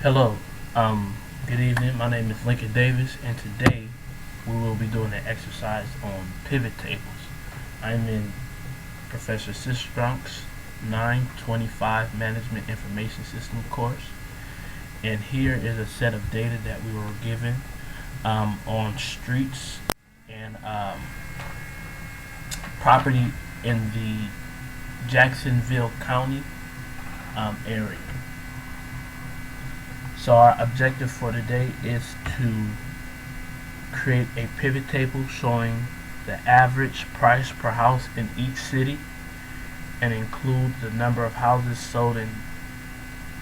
Hello, good evening. My name is Lincoln Davis, and today we will be doing an exercise on pivot tables. I'm in Professor Sistrunk 925 Management Information System course, and here is a set of data that we were given on streets and property in the Jacksonville County area. So our objective for today is to create a pivot table showing the average price per house in each city and include the number of houses sold in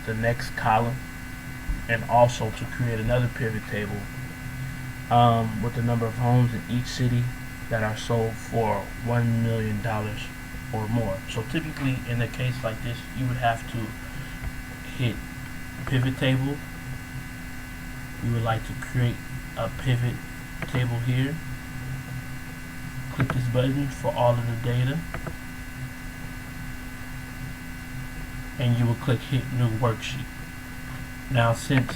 the next column, and also to create another pivot table with the number of homes in each city that are sold for $1 million or more. So typically in a case like this, you would have to hit pivot table. We would like to create a pivot table here. Click this button for all of the data, and you will click hit new worksheet. Now, since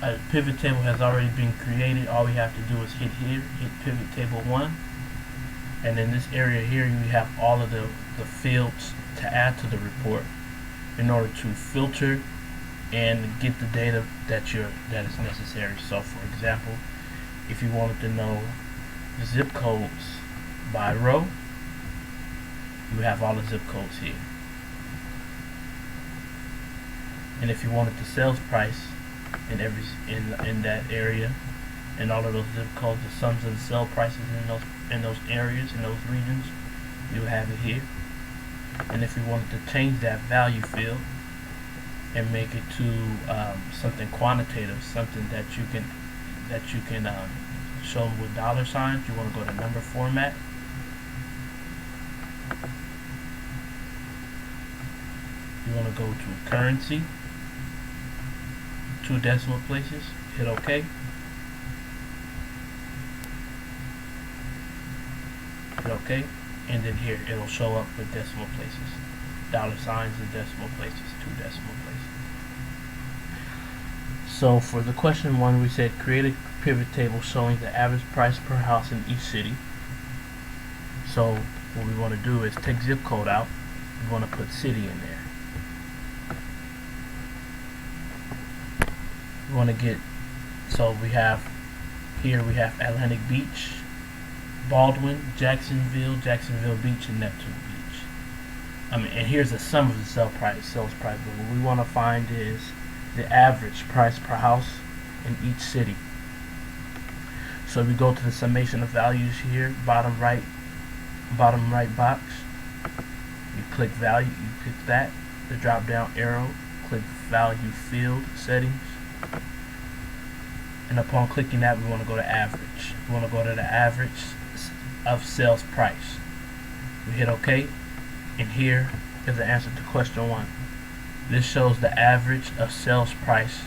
a pivot table has already been created, all we have to do is hit here, hit pivot table 1, and in this area here we have all of the fields to add to the report in order to filter and get the data that is necessary. So for example, if you wanted to know the zip codes by row, you have all the zip codes here. And if you wanted the sales price in that area and all of those zip codes, the sums of the sale prices in those areas, in those regions, you have it here. And if you wanted to change that value field and make it to something quantitative, something that you can show them with dollar signs, you want to go to number format. You want to go to currency, 2 decimal places, hit OK. Hit OK, and then here it'll show up with decimal places. Dollar signs and decimal places, 2 decimal places. So for the question 1, we said create a pivot table showing the average price per house in each city. So what we want to do is take zip code out. We want to put city in there. We want to get, so we have here, we have Atlantic Beach, Baldwin, Jacksonville Beach, and Neptune Beach. And here's the sum of the sales price. But what we want to find is the average price per house in each city. So we go to the summation of values here, bottom right box. You click value, you click that, the drop down arrow, click value field settings. And upon clicking that, we want to go to average. We want to go to the average of sales price. We hit OK, and here is the answer to question 1. This shows the average of sales price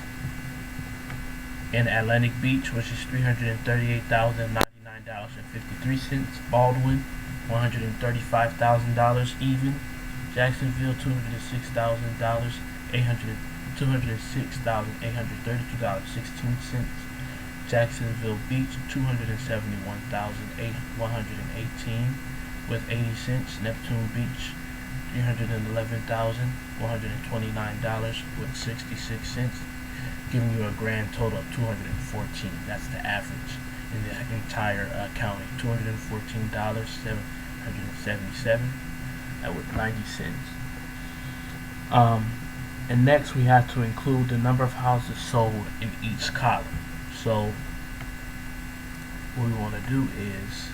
in Atlantic Beach, which is $338,099.53. Baldwin, $135,000 even. Jacksonville, $206,832.16. Jacksonville Beach, $271,118 with 80 cents. Neptune Beach, $311,129 with 66 cents, giving you a grand total of 214. That's the average in the entire county. $214,777 with 90 cents. And next we have to include the number of houses sold in each column. So what we want to do is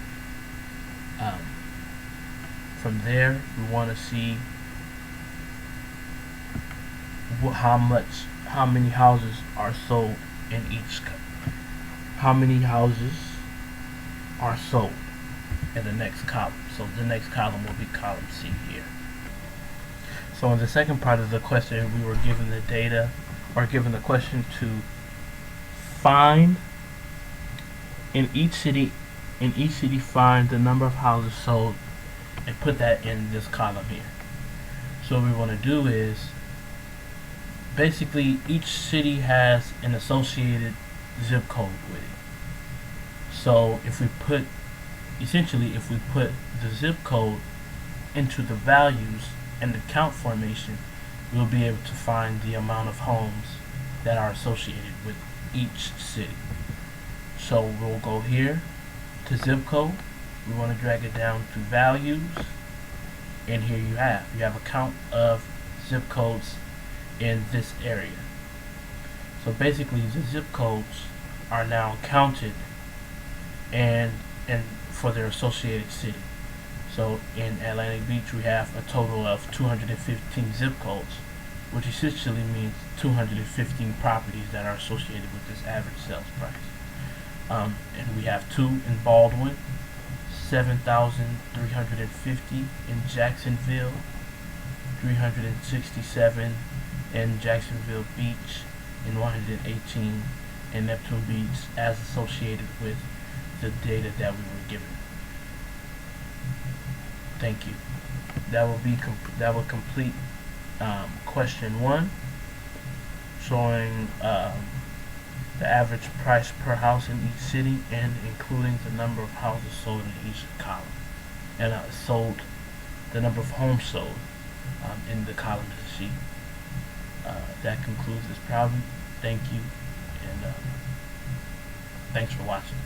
from there we want to see how many houses are sold in each how many houses are sold in the next column. So the next column will be column C here. So in the second part of the question, we were given the data, or given the question to find in each city find the number of houses sold and put that in this column here. So what we want to do is basically each city has an associated zip code with it. So if we put the zip code into the values and the count formation, we'll be able to find the amount of homes that are associated with each city. So we'll go here to zip code. We want to drag it down to values, and here you have a count of zip codes in this area. So basically the zip codes are now counted and for their associated city. So in Atlantic Beach we have a total of 215 zip codes, which essentially means 215 properties that are associated with this average sales price. And we have 2 in Baldwin, 7,350 in Jacksonville, 367 in Jacksonville Beach, and 118 in Neptune Beach, as associated with the data that we were given. Thank you. That will complete question 1, showing the average price per house in each city and including the number of houses sold in each column, and the number of homes sold in the column of the sheet. That concludes this problem. Thank you, and thanks for watching.